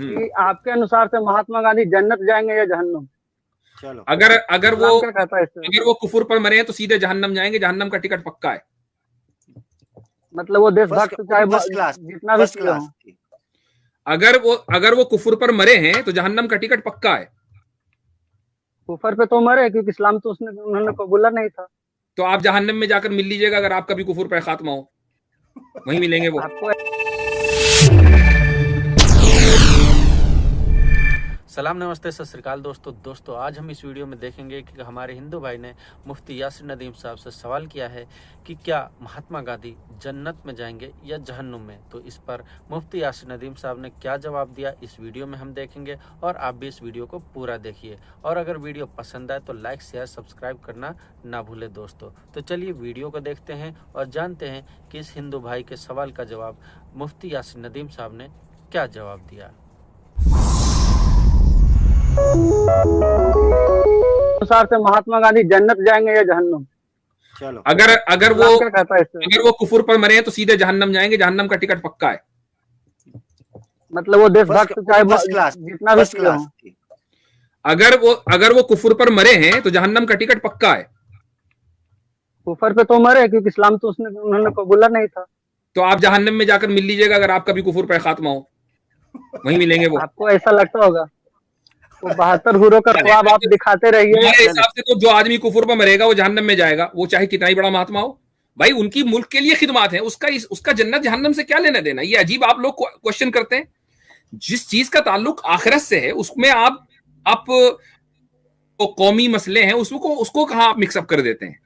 कि आपके अनुसार से महात्मा गांधी जन्नत जाएंगे या जहन्नुम? चलो, अगर अगर वो क्या कहता है इससे? अगर वो कुफर पर मरे हैं तो सीधे जहन्नम जाएंगे, जहन्नम का टिकट पक्का है। मतलब वो देशभक्त चाहे जितना भी फर्स्ट क्लास। अगर वो कुफर पर मरे हैं तो जहन्नम का टिकट पक्का है। कुफर पे तो मरे, क्योंकि इस्लाम तो उन्होंने कबूला नहीं था। तो आप जहन्नम में जाकर मिल लीजिएगा, अगर आपका भी कुफर पर खात्मा हो, वहीं मिलेंगे वो आपको। सलाम, नमस्ते, सत श्री अकाल दोस्तों आज हम इस वीडियो में देखेंगे कि हमारे हिंदू भाई ने मुफ्ती यासिर नदीम साहब से सवाल किया है कि क्या महात्मा गांधी जन्नत में जाएंगे या जहन्नुम में। तो इस पर मुफ्ती यासिर नदीम साहब ने क्या जवाब दिया, इस वीडियो में हम देखेंगे और आप भी इस वीडियो को पूरा देखिए। और अगर वीडियो पसंद आए तो लाइक, शेयर, सब्सक्राइब करना ना भूले दोस्तों। तो चलिए वीडियो को देखते हैं और जानते हैं कि इस हिंदू भाई के सवाल का जवाब मुफ्ती यासिर नदीम साहब ने क्या जवाब दिया। अनुसार से महात्मा गांधी जन्नत जाएंगे या जहन्नुम? चलो, अगर क्या कहता है इससे? वो कुफर पर मरे हैं तो सीधे जहन्नम जाएंगे, जहन्नम का टिकट पक्का है। मतलब वो देशभक्त चाहे जितना भी क्लास। अगर वो कुफर पर मरे हैं तो जहन्नम का टिकट पक्का है। कुफर पे तो मरे, क्योंकि इस्लाम तो उन्होंने कबूला नहीं था। तो आप जहन्नम में जाकर मिल लीजिएगा, अगर आपका भी कुफर पर खात्मा हो, वहीं मिलेंगे वो। आपको ऐसा लगता होगा? वो 72 हुरों का ख्वाब आप दिखाते रहिए। मेरे हिसाब से तो जो आदमी कुफर पर मरेगा वो जहन्नम में जाएगा, वो चाहे कितना ही बड़ा महात्मा हो। भाई उनकी मुल्क के लिए खिदमत है, उसका जन्नत जहन्नम से क्या लेना देना। ये अजीब आप लोग क्वेश्चन करते हैं। जिस चीज का ताल्लुक आखिरत से है उसमें आप कौमी मसले हैं उसको कहां आप मिक्सअप कर देते हैं।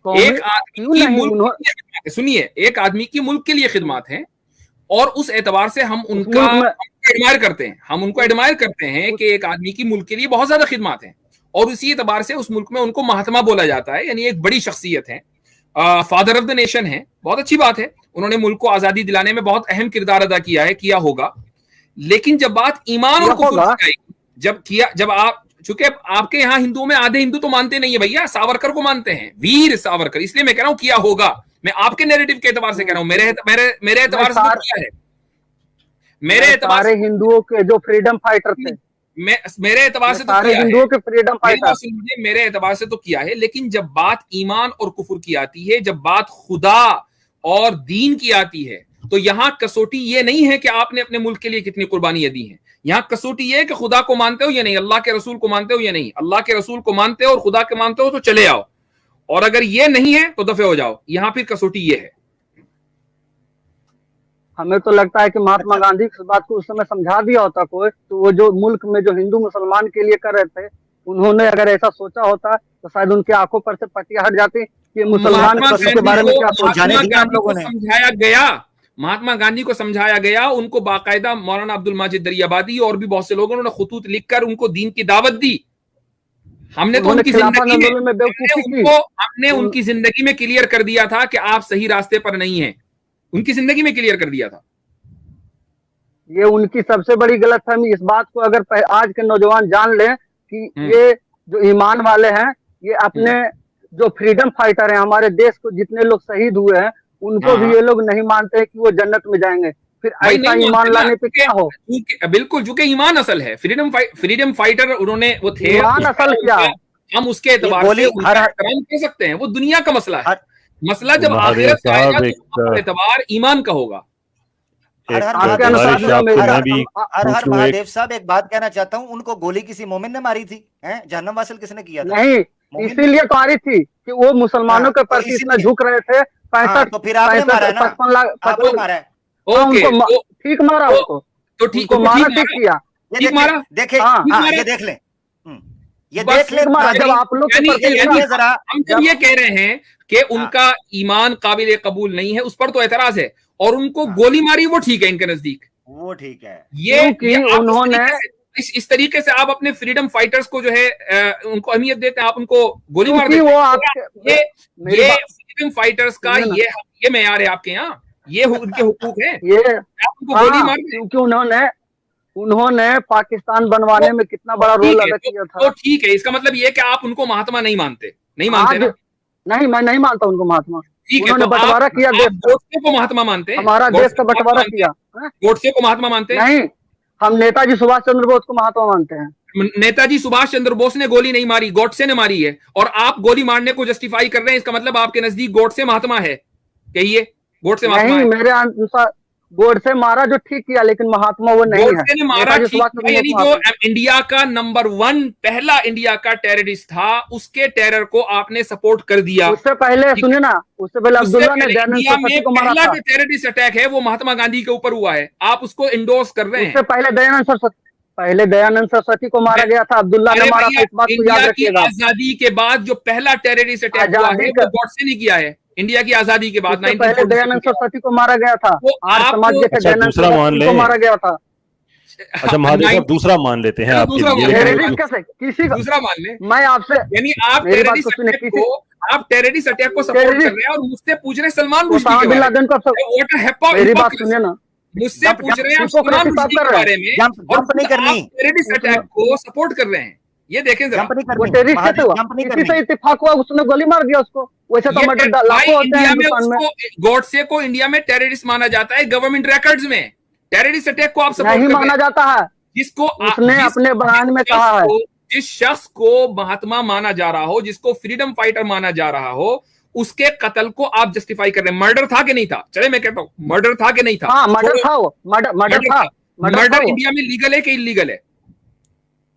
एक आदमी की मुल्क, सुनिए, एक आदमी की मुल्क के लिए खिदमत है और उस एतबार से हम उनका एडमायर करते हैं। हम उनको एडमायर करते हैं कि एक आदमी की मुल्क के लिए बहुत ज्यादा खिदमत है और उसी एतबार से उस मुल्क में उनको महात्मा बोला जाता है, यानी एक बड़ी शख्सियत है, फादर ऑफ द नेशन है। बहुत अच्छी बात है, उन्होंने मुल्क को आजादी दिलाने में बहुत अहम किरदार अदा किया होगा। लेकिन जब बात ईमान और कुफ्र की आएगी, जब आप, चूंकि आपके यहाँ हिंदुओं में आधे हिंदू तो मानते नहीं है भैया, सावरकर को मानते हैं, वीर सावरकर, इसलिए मैं कह रहा हूं किया होगा। मैं आपके नैरेटिव के एतबार से कह रहा हूं, मेरे एतबार से तो किया है। मेरे एतबार से हिंदुओं के जो फ्रीडम फाइटर थे, मेरे एतबार से तो किया हिंदुओं के फ्रीडम फाइटर, मेरे एतबार से तो किया है। लेकिन जब बात ईमान और कुफर की आती है, जब बात खुदा और दीन की आती है, तो यहां कसौटी ये नहीं है कि आपने अपने मुल्क के लिए कितनी कुर्बानियां दी हैं। यहां कसौटी ये है कि खुदा को मानते हो या नहीं, अल्लाह के रसूल को मानते हो या नहीं। अल्लाह के रसूल को मानते हो और खुदा के मानते हो तो चले आओ, और अगर ये नहीं है तो दफे हो जाओ। यहां फिर कसौटी ये है। हमें तो लगता है कि महात्मा गांधी इस बात को उस समय समझा दिया होता कोई, तो वो जो मुल्क में जो हिंदू मुसलमान के लिए कर रहे थे, उन्होंने अगर ऐसा सोचा होता तो शायद उनकी आंखों पर से पट्टियां हट जाती कि मुसलमान के बारे में क्या समझाने दिया आप लोगों ने। समझाया गया, महात्मा गांधी को समझाया गया, उनको बाकायदा मौलाना अब्दुल माजिद दरियाबादी और भी बहुत से लोगों ने खुतूत लिखकर उनको दीन की दावत दी। हमने तो उनकी उनकी जिंदगी में क्लियर कर दिया था कि आप सही रास्ते पर नहीं हैं। उनकी जिंदगी में क्लियर कर दिया था। ये उनकी सबसे बड़ी गलतफहमी। इस बात को अगर आज के नौजवान जान लें कि ये जो ईमान वाले हैं, ये अपने जो फ्रीडम फाइटर हैं, हमारे देश को जितने लोग शहीद हुए हैं, उनको भी ये लोग नहीं मानते हैं कि वो जन्नत में जाएंगे। फिर ऐसा ईमान लाने पे क्या हो? बिल्कुल, चूंकि ईमान असल है, फ्रीडम फाइटर उन्होंने वो थे। ईमान असल क्या? हम उसके एतबार से कर सकते हैं, वो दुनिया का मसला है। मसला जब आखिरत का आएगा तो एतबार ईमान का होगा। हर महादेव साहब, एक बात कहना चाहता हूँ, उनको गोली किसी मोमिन ने मारी थी? जहन्नम वासिल किसने किया था? नहीं, इसीलिए तो आ रही थी कि वो मुसलमानों के प्रति इतना झुक रहे थे। 65 तो फिर आपने मारा है ना? 55 लाख मारा है। उनको ठीक मारा, उसको तो ठीक मारा, ठीक किया, ठीक मारा। देखे, ये देख लें, ये देख लें। जब आप लोग हम ये कह रहे हैं कि उनका ईमान काबिल कबूल नहीं है, उस पर तो एतराज है, और उनको गोली मारी, वो ठीक है, इनके नजदीक वो ठीक है। ये उन्होंने इस तरीके से आप अपने फ्रीडम फाइटर्स को जो है उनको अहमियत देते हैं, आप उनको गोली मार देते हैं। ये फ्रीडम फाइटर्स का ये मेयार है आपके यहाँ, ये उनके हुकूक है, ये उनको गोली मार, क्योंकि उन्होंने पाकिस्तान बनवाने में कितना बड़ा रोल अदा किया था। तो ठीक है, इसका मतलब ये कि आप उनको महात्मा नहीं मानते ना? नहीं, मैं नहीं मानता उनको महात्मा। उन्होंने बंटवारा किया, गोडसे को महात्मा मानते हैं? हमारा देश का बंटवारा किया। गोडसे को महात्मा मानते हैं? नहीं, हम नेताजी सुभाष चंद्र बोस को महात्मा मानते हैं। नेताजी सुभाष चंद्र बोस ने गोली नहीं मारी, गॉडसे ने मारी है, और आप गोली मारने को जस्टिफाई कर रहे हैं। इसका मतलब आपके नजदीक गॉडसे महात्मा है, कहिए गॉडसे महात्मा नहीं, है? मेरे अनुसार गॉडसे मारा जो ठीक किया, लेकिन महात्मा वो नहीं है। गॉडसे ने मारा ठीक किया, यानी जो इंडिया का नंबर 1 पहला इंडिया का टेररिस्ट था, उसके टेरर को आपने सपोर्ट कर दिया। उससे पहले सुनिए ना, उससे पहले अब्दुल्ला ने दयानंद सरस्वती को मारा था। पहला टेररिस्ट अटैक है वो महात्मा गांधी के ऊपर हुआ है, आप उसको इंडोर्स कर रहे हैं। उससे पहले दयानंद सरस्वती को मारा गया था, अब्दुल्ला ने मारा था, इस बात को याद रखिएगा। आजादी के बाद जो पहला टेररिस्ट अटैक हुआ है वो गॉडसे ने किया है। इंडिया की आजादी के बाद पहले दयानंद सरस्वती को मारा गया था, आर्य समाज के अच्छा, दयानंद सरस्वती को मारा गया था। अच्छा महादेव साहब, दूसरा मान लेते हैं आपके लिए। टेररिस्ट कैसे किसी का दूसरा मान ले, मैं आपसे, यानी आप टेररिस्ट अटैक को सपोर्ट कर रहे हैं और मुझसे पूछ रहे हैं सलमान रुश्दी के बारे में। मेरी बात सुनिए ना, मुझसे पूछ रहे हैं आप सलमान रुश्दी के बारे में और टेररिस्ट अटैक को सपोर्ट कर रहे हैं। ये देखें जरा, वो टेररिस्ट कैसे हुआ? किसी से इत्तेफाक हुआ, उसने गोली मार दिया उसको। वैसे तो मर्डर लाखों होते हैं हिंदुस्तान में। गॉडसे को इंडिया में टेररिस्ट माना जाता है, गवर्नमेंट रिकॉर्ड्स में। टेररिस्ट अटैक को आप सपोर्ट नहीं माना जाता है, जिसको उसने अपने बयान में कहा है। जिस शख्स को महात्मा माना जा रहा हो, जिसको फ्रीडम फाइटर माना जा रहा हो, उसके कत्ल को आप जस्टिफाई कर रहे हैं। मर्डर था कि नहीं था? चले मैं कहता हूँ, मर्डर था कि नहीं था? हाँ, मर्डर था, वो मर्डर था। मर्डर इंडिया में लीगल है कि इलीगल है?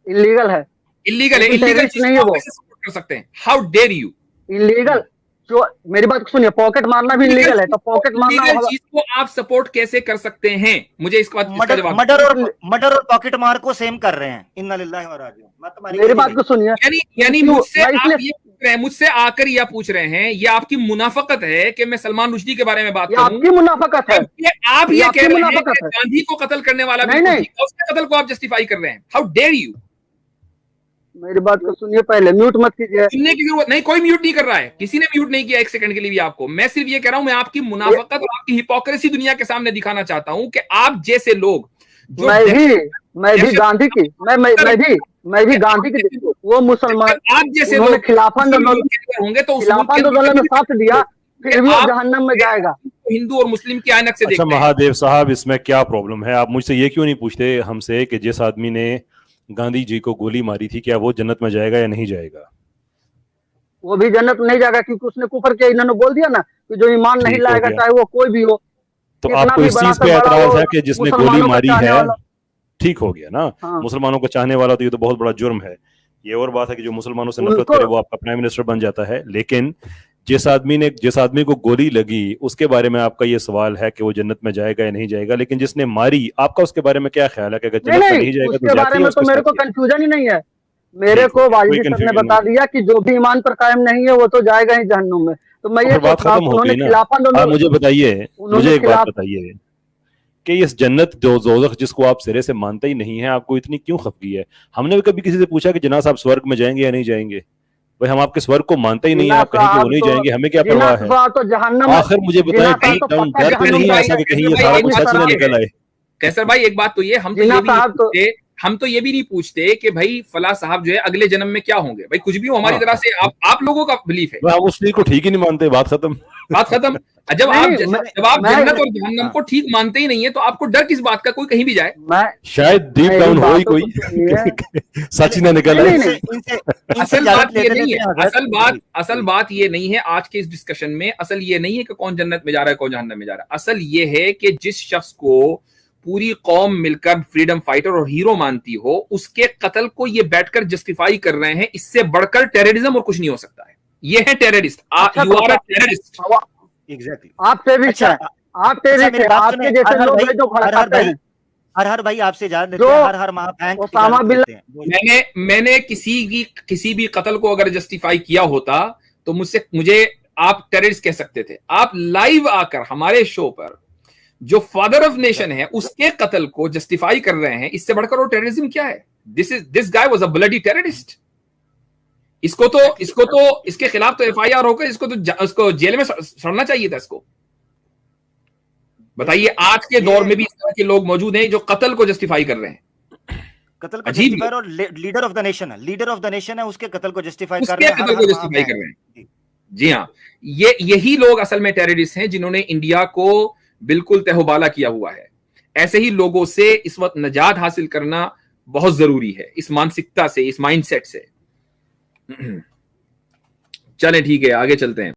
इलीगल है। इलीगल है। इलीगल नहीं है वो, सपोर्ट कर सकते हैं? How dare you? इलीगल जो, मेरी बात सुनिए, पॉकेट मारना भी इलीगल है, तो पॉकेट मारना चीज को आप सपोर्ट कैसे कर सकते हैं? मुझे इसका जवाब। मर्डर और पॉकेट मार को सेम कर रहे हैं। इन्ना लिल्लाहि व राजिऊन। मेरी बात को सुनिए, यानी मुझसे आकर यह पूछ रहे हैं, ये आपकी मुनाफकत है कि मैं सलमान रुश्दी के बारे में बात करूं? आपकी मुनाफकत है। आप ये कह रहे हैं कि गांधी को कत्ल करने वाला नहीं, उसके कत्ल को आप जस्टिफाई कर रहे हैं। How dare you? मेरी बात को सुनिए, पहले म्यूट मत कीजिए। सुनने की जरूरत नहीं, कोई म्यूट नहीं कर रहा है, किसी ने म्यूट नहीं किया एक सेकंड के लिए भी आपको। मैं सिर्फ ये कह रहा हूं, मैं आपकी मुनाफकत और आपकी हिपोक्रेसी दुनिया के सामने दिखाना चाहता हूं कि आप जैसे लोग जो मैं भी गांधी की मैं भी गांधी की, वो मुसलमान, आप जैसे लोग खिलाफत आंदोलन होंगे तो में साथ दिया, फिर भी जहन्नम में जाएगा। हिंदू और मुस्लिम के ऐनक से देखते हैं। अच्छा महादेव साहब, इसमें क्या प्रॉब्लम है? आप मुझसे ये क्यों नहीं पूछते हमसे कि जिस आदमी ने गांधी जी को गोली मारी थी, क्या वो जन्नत में जाएगा या नहीं जाएगा? वो भी जन्नत नहीं जाएगा, क्योंकि उसने कुफर किया। इन्होंने बोल दिया ना कि जो ईमान नहीं लाएगा, चाहे वो कोई भी हो। तो आपको इस चीज पे एतराज है कि जिसने गोली मारी है, ठीक हो गया ना? हाँ। मुसलमानों को चाहने वाला तो ये तो बहुत बड़ा जुर्म है। ये और बात है कि जो मुसलमानों से नफरत करे वो आपका प्राइम मिनिस्टर बन जाता है। लेकिन जिस आदमी को गोली लगी, उसके बारे में आपका ये सवाल है कि वो जन्नत में जाएगा या नहीं जाएगा। लेकिन जिसने मारी, आपका उसके बारे में क्या ख्याल है कि अगर जन्नत में नहीं जाएगा उसके बारे में तो मेरे को कंफ्यूजन ही नहीं है। मेरे को वाजिद सर ने बता दिया कि जो भी ईमान पर कायम नहीं है वो तो जाएगा ही जहन्नुम में। तो मैं ये बात खत्म हो गई ना। मुझे बताइए, मुझे एक बात बताइए कि इस जन्नत दोज़ख जिसको आप सिरे से मानते ही नहीं है, आपको इतनी क्यों खफगी है? हमने भी कभी किसी से पूछा कि जनाब आप स्वर्ग में जाएंगे या नहीं जाएंगे? भाई हम आपके स्वर्ग को मानते ही नहीं है, आप कहीं कि वो नहीं जाएंगे, हमें क्या परवाह है? आखिर मुझे बताएं, डर तो नहीं ऐसा कि कहीं ये सारा कुछ सच ना निकल आए? कैसर भाई एक बात तो ये, हम तो ये भी नहीं पूछते कि भाई फला साहब जो है अगले जन्म में क्या होंगे। भाई कुछ भी हो, हमारी तरह से आप लोगों का बिलीफ है, हम उस चीज को ठीक ही नहीं मानते। बात खत्म। जब आप जन्नत और जहन्नम को ठीक मानते ही नहीं है तो आपको डर किस बात का? कोई कहीं भी जाए, शायद डीप डाउन हो ही कोई सच ही ना निकल आए। असल बात ये नहीं है, असल बात ये नहीं है आज के इस डिस्कशन में। असल ये नहीं है कि कौन जन्नत में जा रहा है कौन जहन्नम में जा रहा है। असल ये है कि जिस शख्स को पूरी कौम मिलकर फ्रीडम फाइटर और हीरो मानती हो, उसके कत्ल को ये बैठकर जस्टिफाई कर रहे हैं। इससे बढ़कर टेररिज्म और कुछ नहीं हो सकता है। ये है terrorist. You are a terrorist. Exactly. आप टेररिस्ट हैं, आप टेररिस्ट हैं। आपके जैसे लोग हैं जो भड़काते हैं। हर भाई आपसे जान देते हैं, हर महाफैंक ओसामा बिन लादेन। मैंने किसी भी कत्ल को अगर जस्टिफाई किया होता तो मुझे आप टेररिस्ट कह सकते थे। आप लाइव आकर हमारे शो पर जो फादर ऑफ नेशन है उसके कत्ल को जस्टिफाई कर रहे हैं। इससे बढ़कर और टेररिज्म क्या है? This guy was a bloody terrorist. इसको तो इसके खिलाफ तो एफआईआर होकर इसको जेल में सड़ना चाहिए था। इसको बताइए, आज के दौर में भी इस तरह के लोग मौजूद हैं जो कत्ल को जस्टिफाई कर रहे हैं। कत्ल को जस्टिफाई, और लीडर ऑफ द नेशन है, उसके कत्ल को जस्टिफाई कर रहे हैं। जी हाँ, यही लोग असल में टेररिस्ट हैं जिन्होंने इंडिया को बिल्कुल तहबाला किया हुआ है। ऐसे ही लोगों से इस वक्त निजात हासिल करना बहुत जरूरी है, इस मानसिकता से, इस माइंडसेट से। चलें ठीक है, आगे चलते हैं।